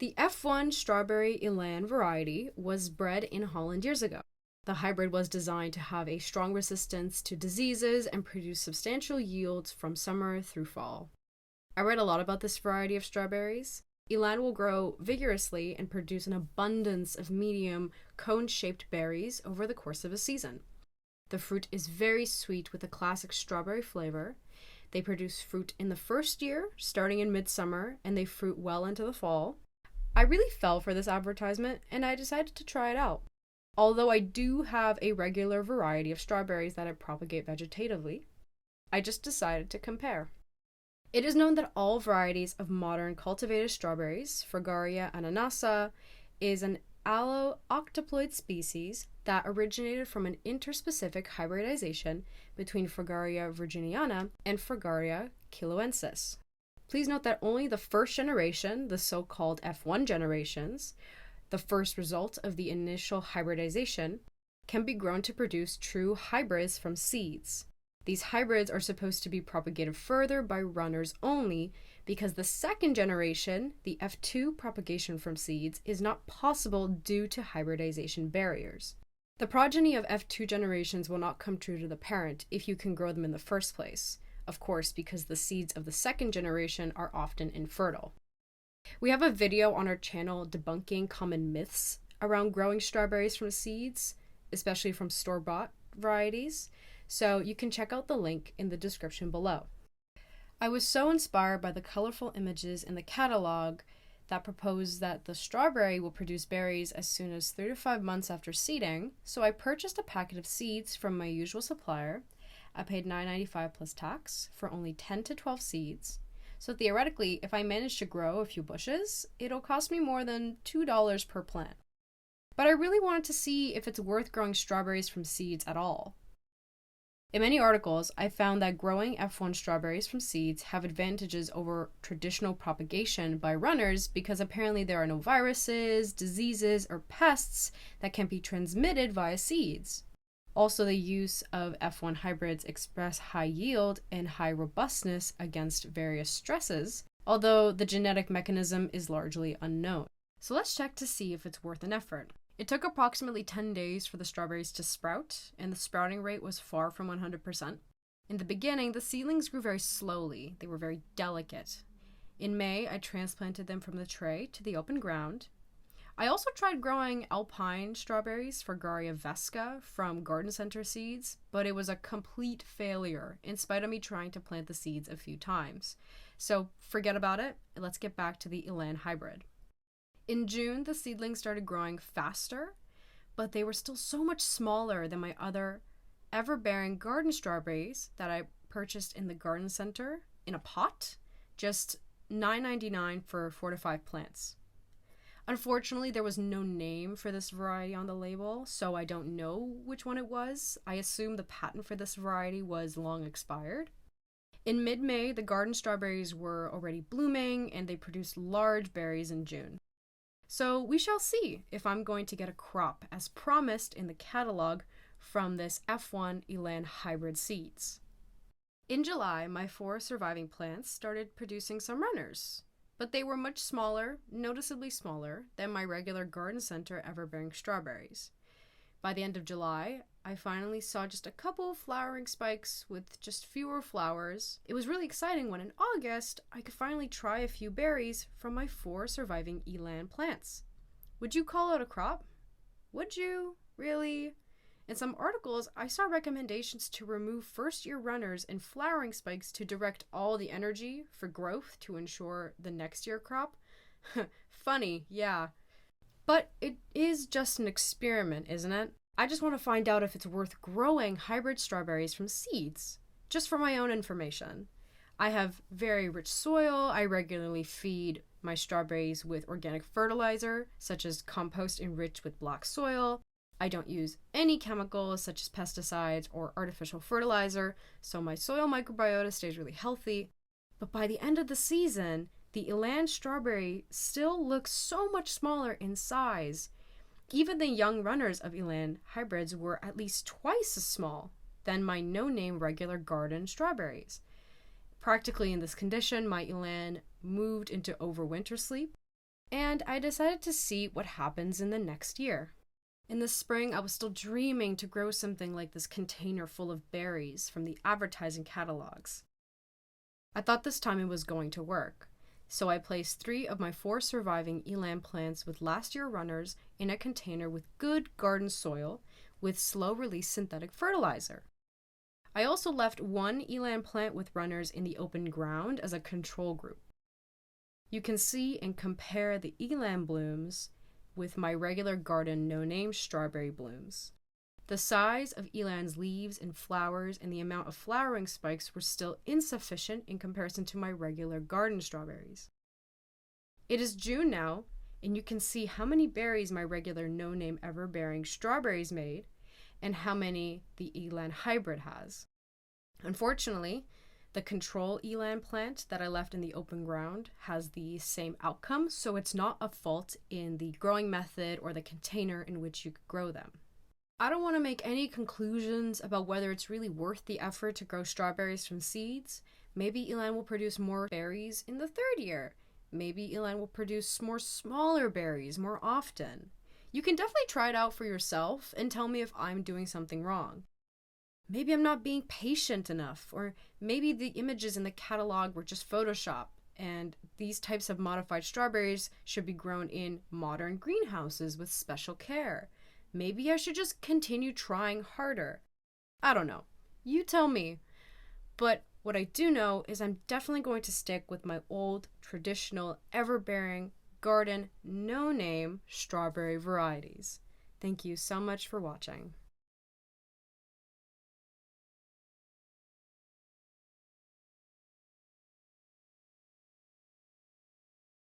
The F1 strawberry Elan variety was bred in Holland years ago. The hybrid was designed to have a strong resistance to diseases and produce substantial yields from summer through fall. I read a lot about this variety of strawberries. Elan will grow vigorously and produce an abundance of medium, cone-shaped berries over the course of a season. The fruit is very sweet with a classic strawberry flavor. They produce fruit in the first year, starting in midsummer, and they fruit well into the fall. I really fell for this advertisement, and I decided to try it out. Although I do have a regular variety of strawberries that I propagate vegetatively, I just decided to compare. It is known that all varieties of modern cultivated strawberries, Fragaria ananassa, is an allo-octoploid species that originated from an interspecific hybridization between Fragaria virginiana and Fragaria kiloensis. Please note that only the first generation, the so-called F1 generations, the first result of the initial hybridization, can be grown to produce true hybrids from seeds. These hybrids are supposed to be propagated further by runners only because the second generation, the F2 propagation from seeds, is not possible due to hybridization barriers. The progeny of F2 generations will not come true to the parent if you can grow them in the first place, of course, because the seeds of the second generation are often infertile. We have a video on our channel debunking common myths around growing strawberries from seeds, especially from store-bought varieties, so you can check out the link in the description below. I was so inspired by the colorful images in the catalog that proposed that the strawberry will produce berries as soon as 3 to 5 months after seeding, so I purchased a packet of seeds from my usual supplier. I paid $9.95 plus tax for only 10 to 12 seeds. So theoretically, if I manage to grow a few bushes, it'll cost me more than $2 per plant. But I really wanted to see if it's worth growing strawberries from seeds at all. In many articles, I found that growing F1 strawberries from seeds have advantages over traditional propagation by runners because apparently there are no viruses, diseases, or pests that can be transmitted via seeds. Also, the use of F1 hybrids express high yield and high robustness against various stresses, although the genetic mechanism is largely unknown. So let's check to see if it's worth an effort. It took approximately 10 days for the strawberries to sprout, and the sprouting rate was far from 100%. In the beginning, the seedlings grew very slowly. They were very delicate. In May, I transplanted them from the tray to the open ground. I also tried growing alpine strawberries, Fragaria vesca, from garden center seeds, but it was a complete failure in spite of me trying to plant the seeds a few times. So forget about it, and let's get back to the Elan hybrid. In June, the seedlings started growing faster, but they were still so much smaller than my other ever-bearing garden strawberries that I purchased in the garden center in a pot, just $9.99 for 4 to 5 plants. Unfortunately, there was no name for this variety on the label, so I don't know which one it was. I assume the patent for this variety was long expired. In mid-May, the garden strawberries were already blooming, and they produced large berries in June. So we shall see if I'm going to get a crop as promised in the catalog from this F1 Elan hybrid seeds. In July, my 4 surviving plants started producing some runners, but they were much smaller, noticeably smaller, than my regular garden center ever-bearing strawberries. By the end of July, I finally saw just a couple of flowering spikes with just fewer flowers. It was really exciting when in August, I could finally try a few berries from my 4 surviving Elan plants. Would you call it a crop? Would you? Really? In some articles, I saw recommendations to remove first-year runners and flowering spikes to direct all the energy for growth to ensure the next year crop. Funny, yeah. But it is just an experiment, isn't it? I just want to find out if it's worth growing hybrid strawberries from seeds, just for my own information. I have very rich soil. I regularly feed my strawberries with organic fertilizer, such as compost enriched with black soil. I don't use any chemicals such as pesticides or artificial fertilizer, so my soil microbiota stays really healthy. But by the end of the season, the Elan strawberry still looks so much smaller in size. Even the young runners of Elan hybrids were at least twice as small than my no-name regular garden strawberries. Practically in this condition, my Elan moved into overwinter sleep. And I decided to see what happens in the next year. In the spring, I was still dreaming to grow something like this container full of berries from the advertising catalogs. I thought this time it was going to work, so I placed 3 of my 4 surviving eland plants with last year runners in a container with good garden soil with slow-release synthetic fertilizer. I also left 1 eland plant with runners in the open ground as a control group. You can see and compare the eland blooms with my regular garden no-name strawberry blooms. The size of eland's leaves and flowers and the amount of flowering spikes were still insufficient in comparison to my regular garden strawberries. It is June now, and you can see how many berries my regular no-name ever-bearing strawberries made and how many the eland hybrid has. Unfortunately, the control eland plant that I left in the open ground has the same outcome, so it's not a fault in the growing method or the container in which you could grow them. I don't want to make any conclusions about whether it's really worth the effort to grow strawberries from seeds. Maybe eland will produce more berries in the 3rd year. Maybe eland will produce more smaller berries more often. You can definitely try it out for yourself and tell me if I'm doing something wrong. Maybe I'm not being patient enough, or maybe the images in the catalog were just Photoshop, and these types of modified strawberries should be grown in modern greenhouses with special care. Maybe I should just continue trying harder. I don't know. You tell me. But what I do know is I'm definitely going to stick with my old, traditional, ever-bearing, garden, no-name strawberry varieties. Thank you so much for watching.